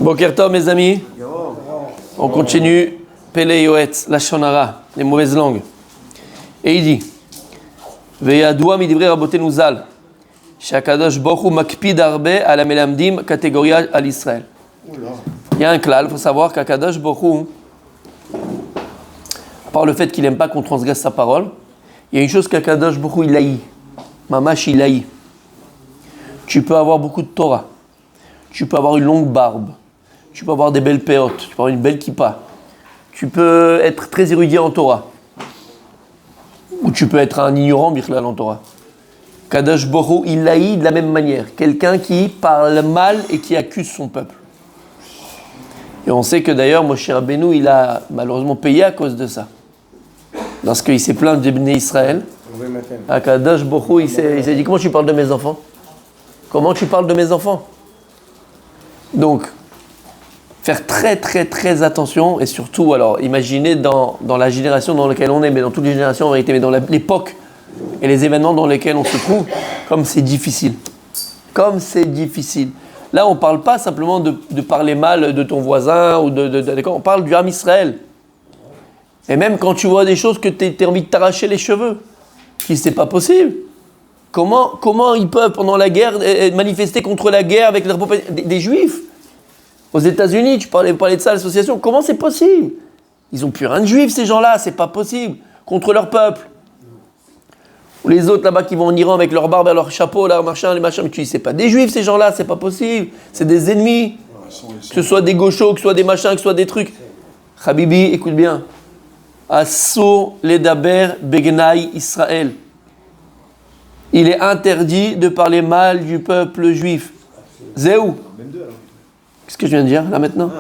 Boker Tov, mes amis. On continue. Pele Yoetz, la Shonara, les mauvaises langues. Et il dit Veyadoua midivre rabotenu zal, shakadosh baruch hu makpid arbe ala melamdim catégorie à l'Israël. Il y a un klal, il faut savoir qu'Akadosh Baruch Hu, à part le fait qu'il n'aime pas qu'on transgresse sa parole, il y a une chose qu'Akadosh Baruch Hu il haït. Mamash il haït. Tu peux avoir beaucoup de Torah, tu peux avoir une longue barbe, tu peux avoir des belles péotes, tu peux avoir une belle kippa, tu peux être très érudit en Torah, ou tu peux être un ignorant bichlal en Torah. Kadosh Baruch Hu, il haït de la même manière. Quelqu'un qui parle mal et qui accuse son peuple. Et on sait que d'ailleurs, Moshe Rabbeinu, il a malheureusement payé à cause de ça. Lorsqu'il s'est plaint de Bnei Israël, à Kadosh Baruch Hu, il s'est dit, comment tu parles de mes enfants? Comment tu parles de mes enfants? Donc, faire très très très attention, et surtout, alors, imaginez dans la génération dans laquelle on est, mais dans toutes les générations en vérité, mais dans l'époque et les événements dans lesquels on se trouve, comme c'est difficile. Comme c'est difficile. Là, on ne parle pas simplement de parler mal de ton voisin, ou on parle du Ham Israël. Et même quand tu vois des choses que tu as envie de t'arracher les cheveux, c'est pas possible. Comment ils peuvent, pendant la guerre, manifester contre la guerre avec des Juifs? Aux États-Unis, tu parlais de ça à l'association, comment c'est possible? Ils n'ont plus rien de Juifs, ces gens-là, c'est pas possible. Contre leur peuple. Ou les autres là-bas qui vont en Iran avec leur barbe, leur chapeau, leur machin, les machins, mais tu dis, c'est pas des Juifs, ces gens-là, c'est pas possible. C'est des ennemis. Que ce soit des gauchos, que ce soit des machins, que ce soit des trucs. Habibi, écoute bien. Assur ledaber begnai Israël. Il est interdit de parler mal du peuple juif. Zéou. Qu'est-ce que je viens de dire là maintenant?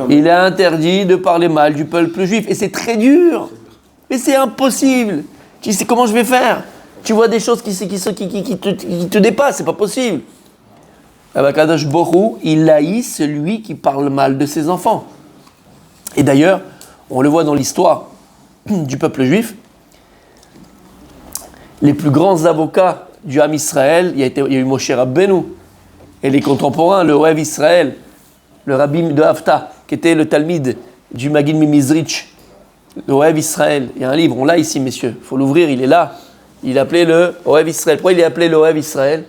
Il est interdit de parler mal du peuple juif. Et c'est très dur. Mais c'est impossible. Tu sais comment je vais faire? Tu vois des choses qui te dépassent, c'est pas possible. Kadosh Baruch Hu, il haït celui qui parle mal de ses enfants. Et d'ailleurs, on le voit dans l'histoire du peuple juif. Les plus grands avocats du Ham Israël, il y a eu Moshe Rabbeinu, et les contemporains, le Ohev Israël, le Rabbi de Hafta, qui était le Talmid du Magid Mimizrich, le Ohev Israël. Il y a un livre, on l'a ici, messieurs, il faut l'ouvrir, il est là. Il appelait le Ohev Israël. Pourquoi il est appelé le Ohev Israël?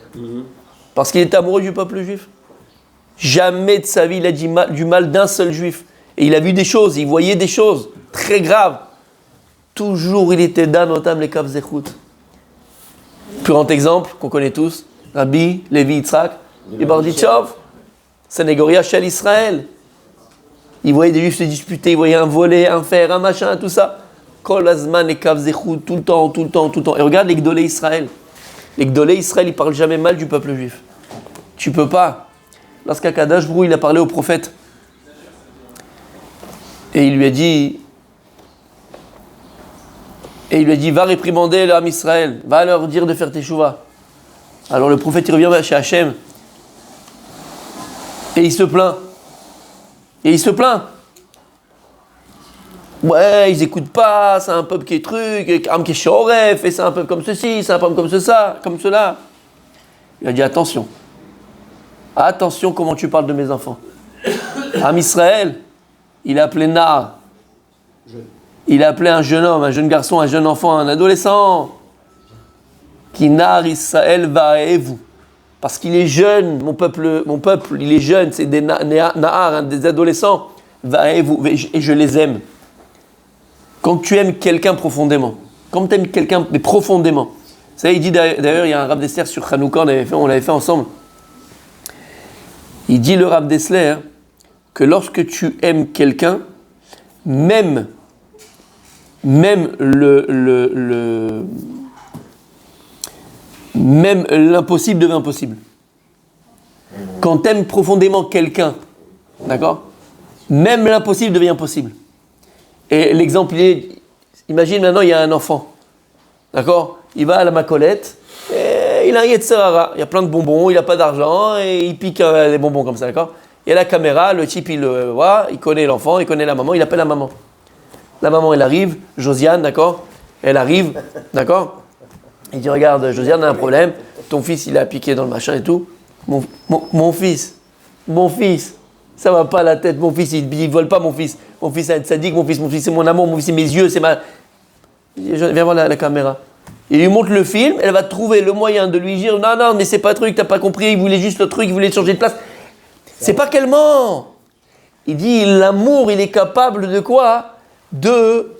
Parce qu'il était amoureux du peuple juif. Jamais de sa vie il a dit du mal d'un seul juif. Et il a vu des choses, il voyait des choses très graves. Toujours il était danotam les kav zechut. Plus grand exemple qu'on connaît tous, Rabbi Levi Yitzhak et Barditchov, Sénégoria Shel Israël. Il voyait des juifs se disputer, il voyait un volet, un fer, un machin, tout ça. Kol azman et kav zechut, tout le temps. Et regarde les Gdolé Israël. Les Gdolé Israël, ils parlent jamais mal du peuple juif. Tu peux pas. Lorsqu'Akadosh Baruch Hu, il a parlé au prophète, et il lui a dit, va réprimander l'âme Israël, va leur dire de faire teshuva. Alors le prophète, il revient chez Hachem, et il se plaint. Ouais, ils écoutent pas, c'est un peuple qui est truc, Am qui est shoref, et c'est un peuple comme ceci, c'est un peuple comme cela, comme cela. Il a dit attention comment tu parles de mes enfants. Am Israël, il a appelé Nar. Il a appelé un jeune homme, un jeune garçon, un jeune enfant, un adolescent. Qui Nar Israël vaevu. Parce qu'il est jeune, mon peuple, il est jeune, c'est des Nahar, des adolescents. Vaevu, et je les aime. Quand tu aimes quelqu'un profondément, quand tu aimes quelqu'un mais profondément, ça il dit d'ailleurs, il y a un Rav Dessler sur Hanouka, on l'avait fait ensemble. Il dit le Rav Dessler que lorsque tu aimes quelqu'un, même l'impossible devient possible. Quand tu aimes profondément quelqu'un, d'accord, même l'impossible devient possible. Et l'exemple, imagine maintenant, il y a un enfant, d'accord, il va à la Macolette, et il a un Yetzirara, il y a plein de bonbons, il n'a pas d'argent, et il pique les bonbons comme ça, d'accord. Il y a la caméra, le type, il le voit, il connaît l'enfant, il connaît la maman, il appelle la maman. La maman, elle arrive, Josiane, d'accord, elle arrive, d'accord, il dit, regarde, Josiane a un problème, ton fils, il a piqué dans le machin et tout. Mon fils, Ça va pas la tête, mon fils, il vole pas mon fils. Mon fils c'est un sadique, mon fils c'est mon amour, mon fils c'est mes yeux, c'est ma... Viens voir la caméra. Il lui montre le film, elle va trouver le moyen de lui dire non, mais c'est pas le truc, t'as pas compris, il voulait juste le truc, il voulait changer de place. C'est pas qu'elle ment. Il dit l'amour, il est capable de quoi? De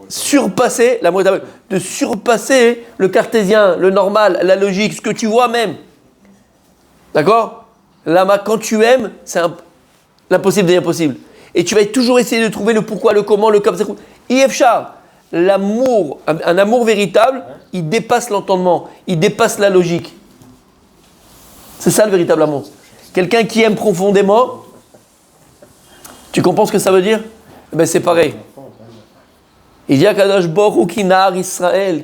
surpasser, l'amour est aveugle, de surpasser le cartésien, le normal, la logique, ce que tu vois même. D'accord? Là, quand tu aimes, c'est l'impossible devient possible. Et tu vas toujours essayer de trouver le pourquoi, le comment, le comme. Ifchar, l'amour, un amour véritable, il dépasse l'entendement, il dépasse la logique. C'est ça le véritable amour. Quelqu'un qui aime profondément, tu comprends ce que ça veut dire? Eh ben c'est pareil. Il dit à Kadosh Baruch Hu Kinar Israël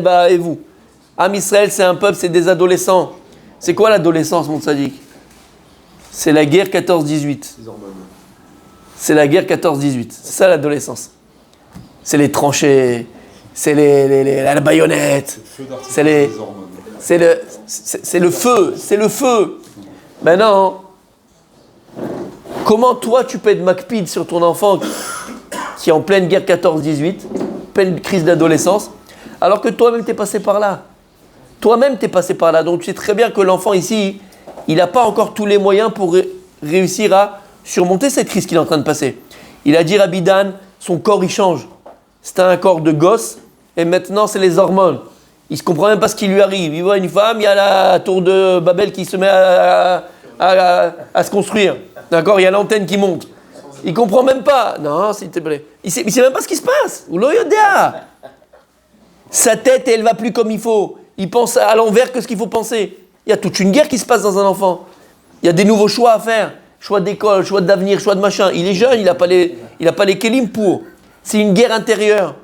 Ba'avehu. Am Israël, c'est un peuple, c'est des adolescents. C'est quoi l'adolescence, mon tzaddik? C'est la guerre 14-18. C'est la guerre 14-18. C'est ça l'adolescence. C'est les tranchées, c'est la baïonnette, c'est le feu. Maintenant, comment toi tu peux être macpide sur ton enfant qui est en pleine guerre 14-18, pleine crise d'adolescence, alors que toi-même t'es passé par là. Toi-même t'es passé par là. Donc tu sais très bien que l'enfant ici, il n'a pas encore tous les moyens pour réussir à surmonter cette crise qu'il est en train de passer. Il a dit Rabbi Dan, son corps il change. C'était un corps de gosse et maintenant c'est les hormones. Il ne se comprend même pas ce qui lui arrive. Il voit une femme, il y a la tour de Babel qui se met à se construire. D'accord? Il y a l'antenne qui monte. Il ne comprend même pas. Non, s'il te plaît. Il ne sait même pas ce qui se passe. Sa tête, elle ne va plus comme il faut. Il pense à l'envers que ce qu'il faut penser. Il y a toute une guerre qui se passe dans un enfant. Il y a des nouveaux choix à faire. Choix d'école, choix d'avenir, choix de machin. Il est jeune, il n'a pas les kélim pour. C'est une guerre intérieure.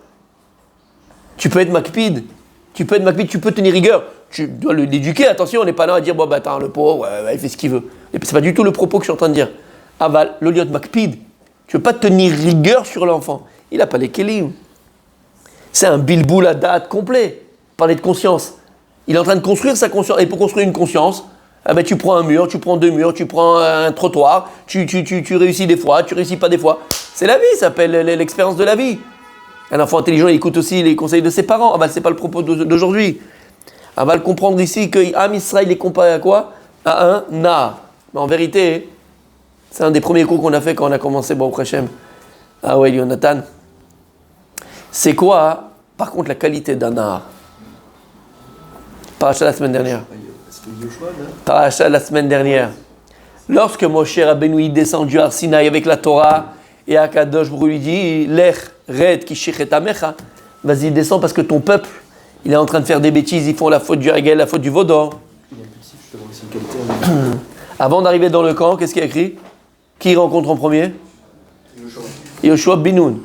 Tu peux être macpide. Tu peux tenir rigueur. Tu dois l'éduquer, attention, on n'est pas là à dire, attends, le pauvre, il fait ce qu'il veut. C'est pas du tout le propos que je suis en train de dire. Aval, le liot macpide. Tu ne veux pas tenir rigueur sur l'enfant. Il n'a pas les kélim. C'est un bilboul à date complet. Parler de conscience. Il est en train de construire sa conscience. Et pour construire une conscience, tu prends un mur, tu prends deux murs, tu prends un trottoir, tu réussis des fois, tu réussis pas des fois. C'est la vie, ça s'appelle l'expérience de la vie. Un enfant intelligent, il écoute aussi les conseils de ses parents. C'est pas le propos d'aujourd'hui. On va le comprendre ici que Am Israël est comparé à quoi? À un nar. Mais en vérité, c'est un des premiers cours qu'on a fait quand on a commencé Baruch Hashem. Ah ouais, Jonathan. C'est quoi, par contre, la qualité d'un nar? Paracha la semaine dernière. Paracha la semaine dernière. Lorsque Moshe Rabbeinu est descendu à Sinaï avec la Torah, et Akadosh Baruch Hu lui dit, Lech, red, kishichet amecha, vas-y, descends parce que ton peuple, il est en train de faire des bêtises, ils font la faute du hagel, la faute du vaudor. Avant d'arriver dans le camp, qu'est-ce qu'il y a écrit? Qui il rencontre en premier? Yoshua Binoun.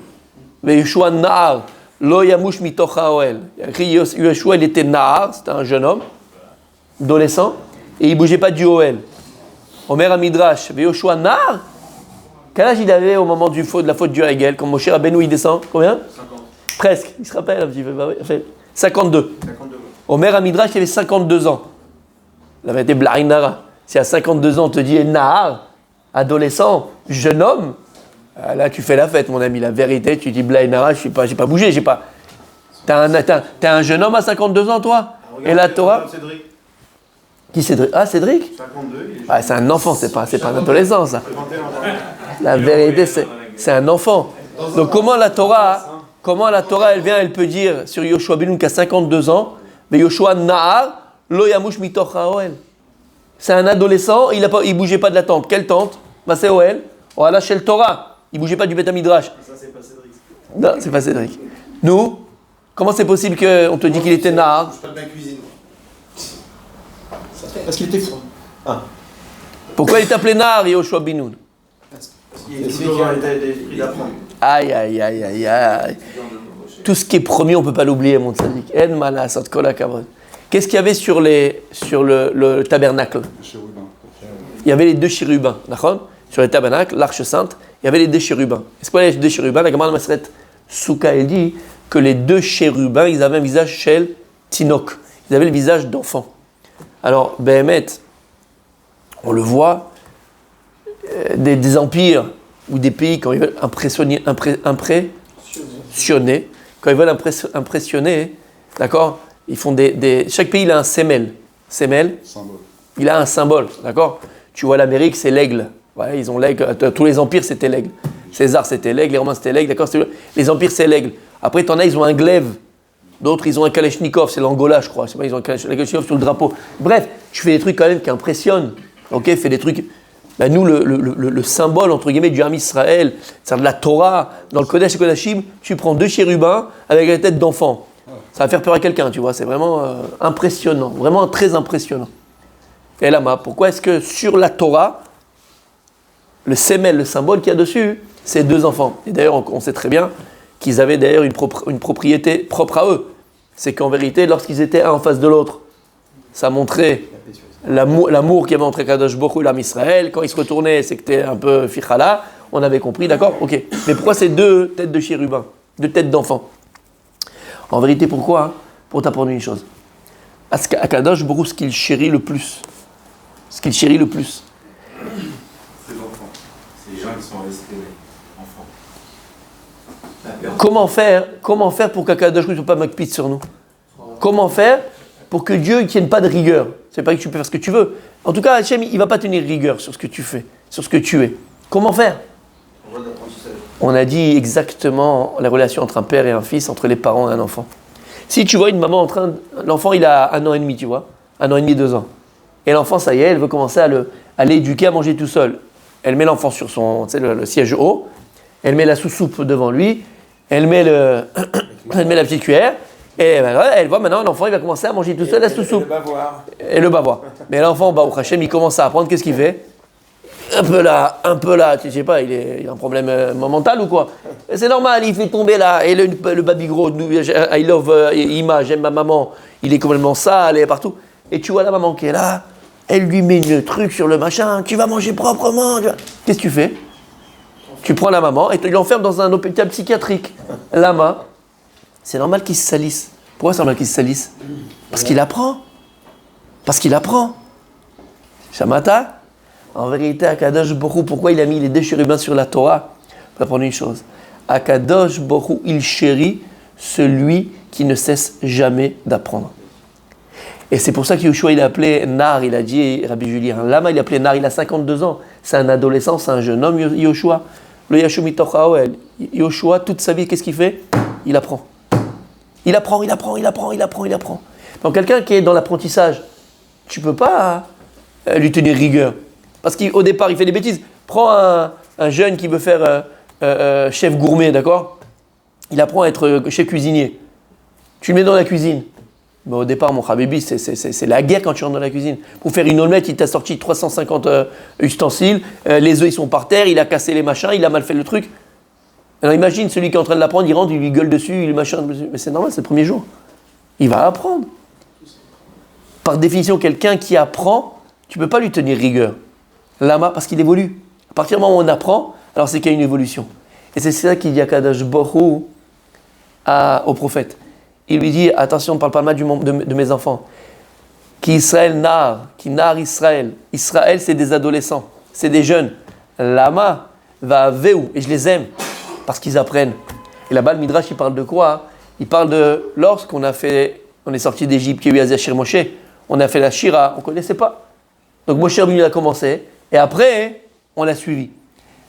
Mais Yoshua Nahar, lo yamush mitoch haoel. Il y a écrit Yoshua, il était Nahar, c'était un jeune homme, adolescent, et il ne bougeait pas du Oel. Omer Amidrash, mais Yoshua Nahar, quel âge il avait au moment de la faute du hagel, quand Moshe Rabbeinu il descend? Combien? 50. Presque, il se rappelle un petit peu. 52. 52. Omer Amidrash, il avait 52 ans. Il avait été Blainara. Si à 52 ans, on te dit Nahar, adolescent, jeune homme, là tu fais la fête, mon ami. La vérité, tu dis Blainara, j'ai pas bougé, j'ai pas. T'es un jeune homme à 52 ans, toi? Et la Torah? Cédric. Qui Cédric? Ah, Cédric? 52. C'est un enfant, c'est pas un adolescent, ça. La vérité, c'est un enfant. Donc comment la Torah, elle vient, elle peut dire sur Yoshua Binoun qui a 52 ans, mais Yoshua Nahar, lo yamush mitoch haoel. C'est un adolescent, il ne bougeait pas de la tente. Quelle tente? C'est Oel. Voilà, chez le Torah. Il ne bougeait pas du Beth Midrash. Ça, c'est pas Cédric. Non, c'est pas Cédric. Nous, comment c'est possible qu'on te dit qu'il était Nahar? Je parle de la cuisine. Parce qu'il était fou. Ah. Pourquoi il t'appelait Nahar, Yoshua Binoun? Parce qu'il est toujours l'esprit d'apprendre. Aïe. Tout ce qui est promis, on ne peut pas l'oublier, mon tzaddik. En malas, ot kol hakavod. Qu'est-ce qu'il y avait sur le tabernacle? Il y avait les deux chérubins, d'accord? Sur le tabernacle, l'arche sainte, il y avait les deux chérubins. Est-ce que les deux chérubins, la Gemara Maseret Souka, elle dit que les deux chérubins, ils avaient un visage shel tinok. Ils avaient le visage d'enfant. Alors, Behemet, on le voit, des empires ou des pays, quand ils veulent impressionner, quand ils veulent impressionner, d'accord, ils font chaque pays il a un symbole. Il a un symbole, d'accord. Tu vois l'Amérique, c'est l'aigle. Ouais, ils ont l'aigle. Tous les empires, c'était l'aigle. César, c'était l'aigle. Les Romains, c'était l'aigle. D'accord. Les empires, c'est l'aigle. Après, t'en as, ils ont un glaive. D'autres, ils ont un kalachnikov. C'est l'Angola, je crois. Je sais pas, ils ont un kalachnikov sur le drapeau. Bref, tu fais des trucs quand même qui impressionnent. Ok, fais des trucs. Ben nous, le symbole entre guillemets du Ham Israël, c'est de la Torah. Dans le Kodesh et Kodashim, tu prends 2 chérubins avec la tête d'enfant. Ça va faire peur à quelqu'un, tu vois. C'est vraiment impressionnant, vraiment très impressionnant. Et là, pourquoi est-ce que sur la Torah, le sémel, le symbole qu'il y a dessus, c'est 2 enfants. Et d'ailleurs, on sait très bien qu'ils avaient d'ailleurs une propriété propre à eux. C'est qu'en vérité, lorsqu'ils étaient un en face de l'autre, ça montrait l'amour qu'il y avait entre Kadosh Baruch Hu et l'Am Israël. Quand ils se retournaient, c'était un peu fichala. On avait compris, d'accord? Ok. Mais pourquoi c'est 2 têtes de chérubins, 2 têtes d'enfants? En vérité, pourquoi? Pour t'apprendre une chose. À Kadosh Baruch Hu, ce qu'il chérit le plus. Ce qu'il chérit le plus. C'est l'enfant. C'est les gens qui sont restés enfants. Comment faire pour qu'Akadosh ne soit pas makpid sur nous? Comment faire pour que Dieu ne tienne pas de rigueur? C'est pas que tu peux faire ce que tu veux. En tout cas, Hachem, il ne va pas tenir rigueur sur ce que tu fais, sur ce que tu es. Comment faire? On a dit exactement la relation entre un père et un fils, entre les parents et un enfant. Si tu vois une maman l'enfant il a 1 an et demi, tu vois, 1 an et demi, 2 ans. Et l'enfant, ça y est, elle veut commencer à l'éduquer à manger tout seul. Elle met l'enfant sur le siège haut, elle met la sous-soupe devant lui, elle met la petite cuillère, et elle voit maintenant l'enfant, il va commencer à manger tout seul la sous-soupe. Et le bavoir. Mais l'enfant, au Hachem, il commence à apprendre, qu'est-ce qu'il fait? Un peu là, tu sais pas, il a un problème mental ou quoi? Et c'est normal, il fait tomber là, et le baby gros, I love Ima, j'aime ma maman, il est complètement sale, et partout. Et tu vois la maman qui est là, elle lui met le truc sur le machin, tu vas manger proprement. Qu'est-ce que tu fais? Tu prends la maman et tu l'enfermes dans un hôpital psychiatrique. Lama, c'est normal qu'il se salisse. Pourquoi c'est normal qu'il se salisse? Parce qu'il apprend. Shamata, en vérité, Akadosh Baruch Hu, pourquoi il a mis les 2 chérubins sur la Torah? On va prendre une chose. Akadosh Baruch Hu, il chérit celui qui ne cesse jamais d'apprendre. Et c'est pour ça que Yoshua, il a appelé Nar, il a dit, Rabbi Julien, Lama, il a appelé Nar, il a 52 ans. C'est un adolescent, c'est un jeune homme, Yoshua. Le Yashum Mitoch Haoel. Yoshua, toute sa vie, qu'est-ce qu'il fait? Il apprend. Il apprend. Donc quelqu'un qui est dans l'apprentissage, tu ne peux pas lui tenir rigueur. Parce qu'au départ, il fait des bêtises. Prends un jeune qui veut faire chef gourmet, d'accord? Il apprend à être chef cuisinier. Tu le mets dans la cuisine. Mais au départ, mon Habibi, c'est la guerre quand tu rentres dans la cuisine. Pour faire une omelette, il t'a sorti 350 ustensiles, les œufs ils sont par terre, il a cassé les machins, il a mal fait le truc. Alors imagine celui qui est en train de l'apprendre, il rentre, il lui gueule dessus, il machin dessus. Mais c'est normal, c'est le premier jour. Il va apprendre. Par définition, quelqu'un qui apprend, tu ne peux pas lui tenir rigueur. Lama, parce qu'il évolue. À partir du moment où on apprend, alors c'est qu'il y a une évolution. Et c'est ça qu'il dit à Kadosh Baruch Hu au prophète. Il lui dit, attention, ne parle pas mal de mes enfants. Qui nar Israël. Israël, c'est des adolescents, c'est des jeunes. Lama va veu, et je les aime, parce qu'ils apprennent. Et là-bas, le Midrash, il parle de quoi? Il parle de lorsqu'on est sorti d'Égypte, qu'il y a eu Azir Moshe, on a fait la Shira, on ne connaissait pas. Donc Moshe Rabbeinu a commencé, et après, on l'a suivi.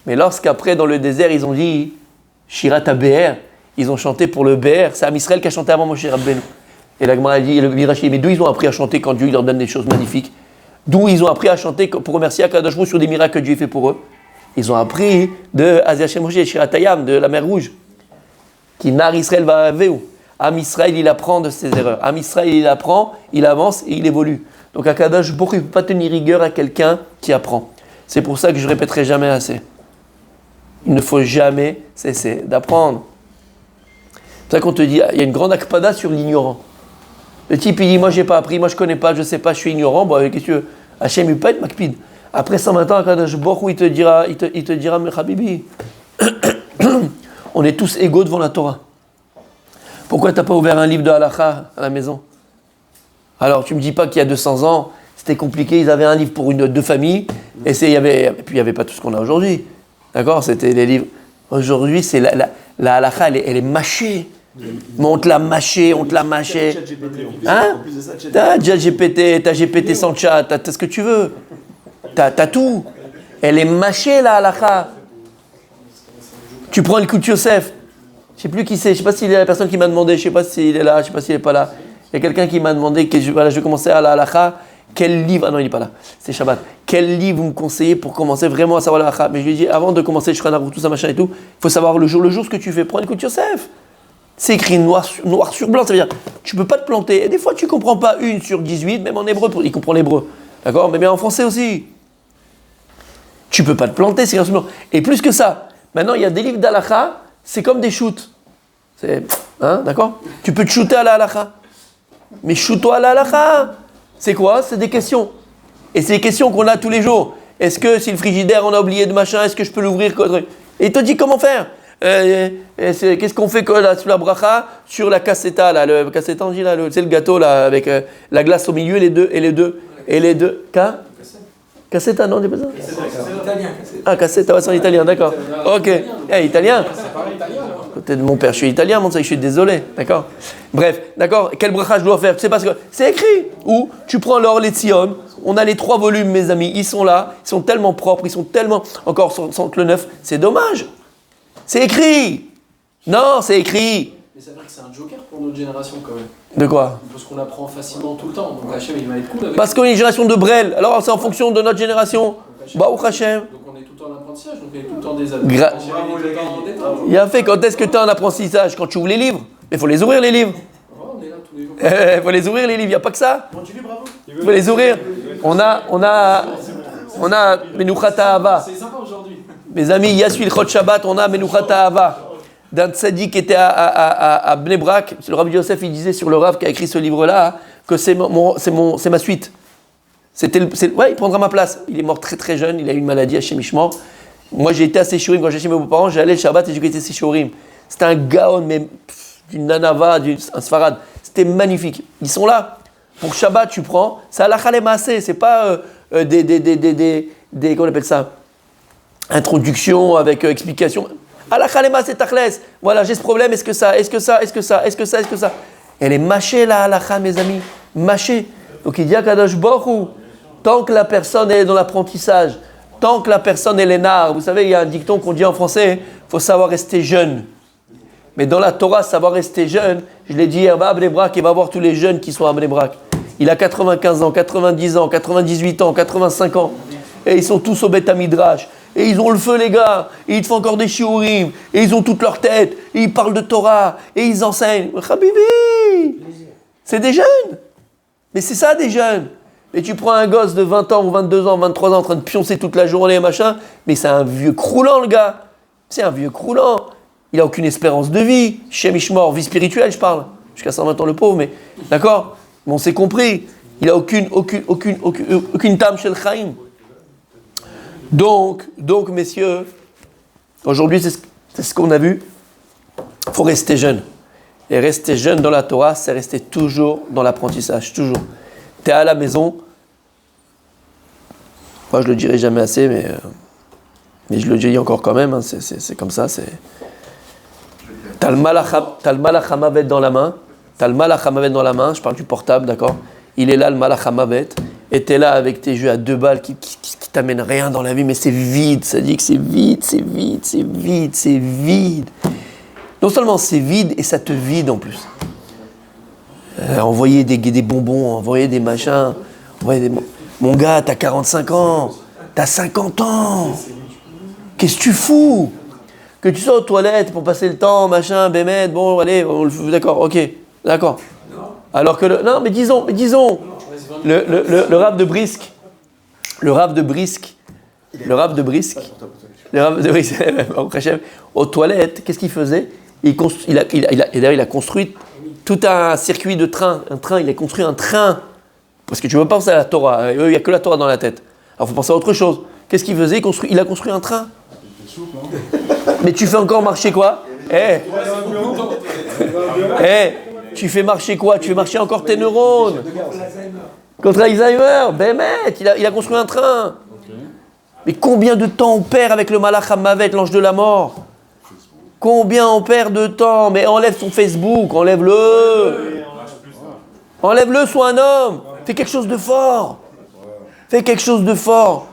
Mais lorsqu'après, dans le désert, ils ont dit Shira Taber, ils ont chanté pour le Ber, c'est Am Israël qui a chanté avant Moshe Rabbeinu. Et la Gemara dit, et le Midrash dit, mais d'où ils ont appris à chanter quand Dieu leur donne des choses magnifiques? D'où ils ont appris à chanter pour remercier Akadosh Baruch Hu sur des miracles que Dieu fait pour eux? Ils ont appris de Azir Moshe, Shira Tayam, de la mer Rouge. Qui nar Israël va veu. Am Israël, il apprend de ses erreurs. Am Israël, il apprend, il avance et il évolue. Donc Akadosh Baruch Hu, il ne peut pas tenir rigueur à quelqu'un qui apprend. C'est pour ça que je répéterai jamais assez. Il ne faut jamais cesser d'apprendre. C'est ça qu'on te dit, il y a une grande akpada sur l'ignorant. Le type, il dit, moi, j'ai pas appris, moi, je connais pas, je sais pas, je suis ignorant. Bon, qu'est-ce que tu veux? Hachem, il peut pas être makpid. Après 120 ans, Akadosh Baruch Hu, il te dira, mais Habibi, on est tous égaux devant la Torah. Pourquoi tu n'as pas ouvert un livre de halakha à la maison? Alors, tu me dis pas qu'il y a 200 ans, C'était compliqué, ils avaient un livre pour deux familles, et puis il n'y avait pas tout ce qu'on a aujourd'hui. D'accord? C'était les livres. Aujourd'hui, c'est la halakha, elle est mâchée. Mais on te l'a mâché. Hein? T'as GPT, t'as GPT sans chat, t'as ce que tu veux. T'as tout. Elle est mâchée, la halakha. Tu prends le coup de Yosef. Je ne sais plus qui c'est, je ne sais pas s'il est la personne qui m'a demandé, je ne sais pas s'il est là, je ne sais pas s'il n'est pas là. Il y a quelqu'un qui m'a demandé, je vais commencer à la halakha. Quel livre, ah non il n'est pas là, c'est Shabbat. Quel livre vous me conseillez pour commencer vraiment à savoir la halakha? Mais je lui ai dit, avant de commencer le Shulchan Aruch, tout ça machin et tout, il faut savoir le jour ce que tu fais. Prends une coup de Yosef. C'est écrit noir sur blanc, ça veut dire tu ne peux pas te planter. Et des fois tu ne comprends pas 1 sur 18, même en hébreu, il comprend l'hébreu. D'accord? Mais bien en français aussi. Tu ne peux pas te planter, c'est écrit noir sur blanc. Et plus que ça, maintenant il y a des livres d'halakha, c'est comme des shoots. Hein, d'accord? Tu peux te shooter à la halakha. Mais shoot-toi à la halakha. C'est quoi? C'est des questions. Et c'est des questions qu'on a tous les jours. Est-ce que si le frigidaire on a oublié de machin, est-ce que je peux l'ouvrir? Et il te dit comment faire. Qu'est-ce qu'on fait là, sur la bracha, sur la cassetta là, le cassetta, c'est le gâteau là avec la glace au milieu et les deux. Cassetta, non, on dit pas ça? Italien. Ah, cassetta, ouais, c'est en italien, d'accord. Ok. Italien. Côté de mon père, je suis italien, je suis désolé, d'accord. Bref, d'accord. Quel bracha je dois faire? Tu sais pas ce que c'est écrit. Ou tu prends l'or les Tzion. On a les 3 volumes, mes amis. Ils sont là. Ils sont tellement propres. Ils sont tellement encore sans le 9. C'est dommage. C'est écrit. Non, c'est écrit. Mais c'est vrai que c'est un joker pour notre génération quand même. De quoi? Parce qu'on apprend facilement tout le temps. Donc Hachem, il va être cool avec. Parce qu'on est une génération de Brel. Alors c'est en fonction de notre génération. Baruch Hachem. Donc on est tout le temps en apprentissage. Donc on est tout le temps des adultes. Il y a fait, quand est-ce que tu as un apprentissage? Quand tu ouvres les livres. Mais il faut les ouvrir les livres. On est là tous les jours. Il faut les ouvrir les livres. Il n'y a pas que ça. Il faut les ouvrir. On a Menuchat Ahava. C'est sympa aujourd'hui. Mes amis, Yasui Chot Shabbat, on a Menuchat Ahava. D'un tzaddik qui était à Bnei Brak, le Rabbi Yosef, il disait sur le Rav qui a écrit ce livre-là, que c'est ma suite. Ouais, il prendra ma place. Il est mort très très jeune, il a eu une maladie à Shemishmor. Moi j'ai été à Séchorim, quand j'ai chez mes beaux-parents, j'allais le Shabbat et j'ai été à Séchorim. C'était un gaon, mais d'une nanava, un sfarad. C'était magnifique. Ils sont là. Pour Shabbat, tu prends, c'est halakha lemaaseh, c'est pas comment on appelle ça? Introduction avec explication. Halakha lemaaseh tachles. Voilà, j'ai ce problème, est-ce que ça? Elle est mâchée la halakha, mes amis. Mâchée. Donc il dit à Kadosh Baruch Hu, tant que la personne est dans l'apprentissage, tant que la personne est l'énard, vous savez, il y a un dicton qu'on dit en français, il faut savoir rester jeune. Mais dans la Torah, savoir rester jeune, je l'ai dit hier, va à Bnei Brak et va voir tous les jeunes qui sont à Bnei Brak. Il a 95 ans, 90 ans, 98 ans, 85 ans. Et ils sont tous au Beth Midrash. Et ils ont le feu, les gars. Et ils te font encore des shiurim. Et ils ont toute leur tête. Et ils parlent de Torah. Et ils enseignent. Habibi! C'est des jeunes. Mais c'est ça, des jeunes. Et tu prends un gosse de 20 ans ou 22 ans, 23 ans en train de pioncer toute la journée, machin. Mais c'est un vieux croulant, le gars. C'est un vieux croulant. Il n'a aucune espérance de vie. Shem Ishmor, vie spirituelle, je parle. Jusqu'à 120 ans, le pauvre, mais d'accord. Mais on s'est compris. Il n'a aucune tam shel chaim. Donc, messieurs, aujourd'hui, c'est ce qu'on a vu. Il faut rester jeune. Et rester jeune dans la Torah, c'est rester toujours dans l'apprentissage, toujours. Tu es à la maison. Moi, je le dirai jamais assez, mais je le dis encore quand même. Hein, c'est comme ça. T'as le malach hamavet dans la main. Je parle du portable, d'accord? Il est là, le malach hamavet. Et t'es là avec tes jeux à 2 balles qui t'amènent rien dans la vie, mais c'est vide. Ça dit que c'est vide. Non seulement c'est vide, et ça te vide en plus. Envoyer des bonbons, envoyer des machins. Mon gars, t'as 45 ans. T'as 50 ans. Qu'est-ce que tu fous? Que tu sois aux toilettes pour passer le temps, machin, bémet, bon, allez, d'accord, ok, d'accord. Alors que non, mais disons, le rave de Brisk, aux toilettes, qu'est-ce qu'il faisait? Il a construit tout un circuit de train, il a construit un train, parce que tu ne veux pas penser à la Torah, il n'y a que la Torah dans la tête. Alors il faut penser à autre chose. Qu'est-ce qu'il faisait? Il a construit un train. Mais tu fais encore marcher quoi? Tu fais marcher quoi? Tu fais marcher encore tes neurones. Contre Alzheimer, Bémet, il a construit un train. Mais combien de temps on perd avec le Malach HaMavet, l'ange de la mort? Combien on perd de temps? Mais enlève son Facebook, enlève-le. Enlève-le, sois un homme. Fais quelque chose de fort. Fais quelque chose de fort.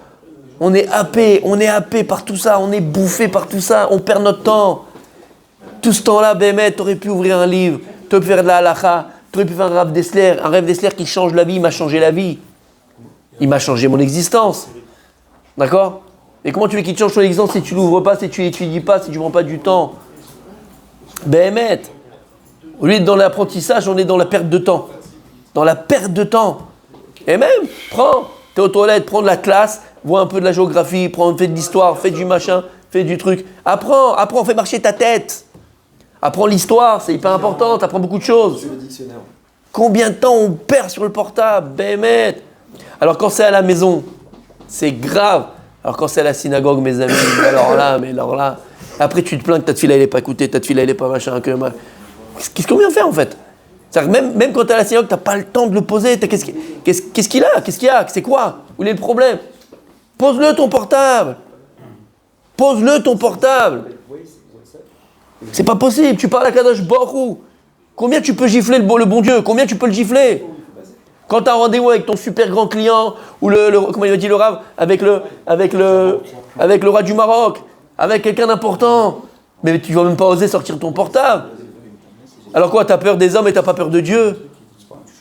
On est happé par tout ça, on est bouffé par tout ça, on perd notre temps. Tout ce temps-là, Bémet, t'aurais pu ouvrir un livre, t'aurais pu faire de la halakha, t'aurais pu faire un rêve d'Esler qui change la vie, il m'a changé la vie. Il m'a changé mon existence. D'accord? Et comment tu veux qu'il te change ton existence si tu l'ouvres pas, si tu l'étudies pas, si tu prends pas du temps? Bémet. Au lieu d'être dans l'apprentissage, on est dans la perte de temps. Dans la perte de temps. Et même, t'es aux toilettes, prends de la classe, vois un peu de la géographie, fais de l'histoire, fais du machin, fais du truc. Apprends, fais marcher ta tête. Apprends l'histoire, c'est hyper important, t'apprends beaucoup de choses. Combien de temps on perd sur le portable? Bémet. Alors quand c'est à la maison, c'est grave. Alors quand c'est à la synagogue, mes amis, alors là. Après tu te plains que ta fille elle n'est pas écoutée, ta fille elle n'est pas machin, qu'est-ce qu'on vient faire en fait? C'est-à-dire que même quand tu es à la synagogue, tu n'as pas le temps de le poser. Qu'est-ce qu'il a? Qu'est-ce qu'il y a? C'est quoi? Où est le problème? Pose-le ton portable. Pose-le ton portable. C'est pas possible. Tu parles à Kadosh Baruch Hu. Combien tu peux gifler le bon Dieu? Combien tu peux le gifler? Quand tu as un rendez-vous avec ton super grand client, ou comment il a dit le Rav, avec le roi du Maroc, avec quelqu'un d'important, mais tu vas même pas oser sortir ton portable. Alors quoi, t'as peur des hommes et t'as pas peur de Dieu?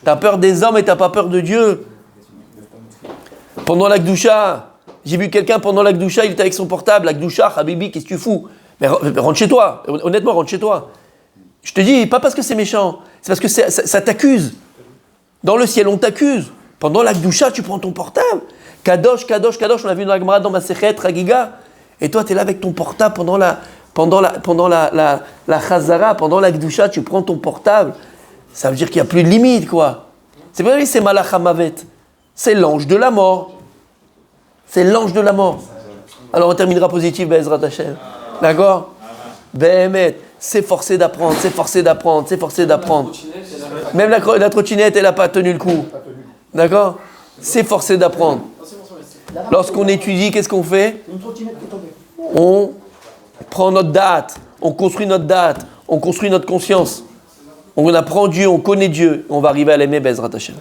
T'as peur des hommes et t'as pas peur de Dieu? Pendant la Gdoucha, j'ai vu quelqu'un pendant la Gdoucha, il était avec son portable, la Gdoucha, Habibi, qu'est-ce que tu fous? Mais rentre chez toi, honnêtement, rentre chez toi. Je te dis, pas parce que c'est méchant, c'est parce que ça t'accuse. Dans le ciel, on t'accuse. Pendant la Gdoucha, tu prends ton portable. Kadosh, Kadosh, Kadosh, on l'a vu dans la Gemara, dans ma Sechet, Ragiga. Et toi, t'es là avec ton portable pendant la Chazara, pendant la Gdoucha, tu prends ton portable. Ça veut dire qu'il n'y a plus de limite, quoi. C'est pas vrai, c'est Malach HaMavet. C'est l'ange de la mort. C'est l'ange de la mort. Alors on terminera positif, Be'ezrat Hashem. D'accord? Béhémet, c'est forcé d'apprendre, c'est forcé d'apprendre, c'est forcé d'apprendre. Même la trottinette, elle n'a pas tenu le coup. D'accord? C'est forcé d'apprendre. Lorsqu'on étudie, qu'est-ce qu'on fait? On prend notre date, on construit notre date, on construit notre conscience. On apprend Dieu, on connaît Dieu, on va arriver à l'aimer, Be'ezrat Hashem.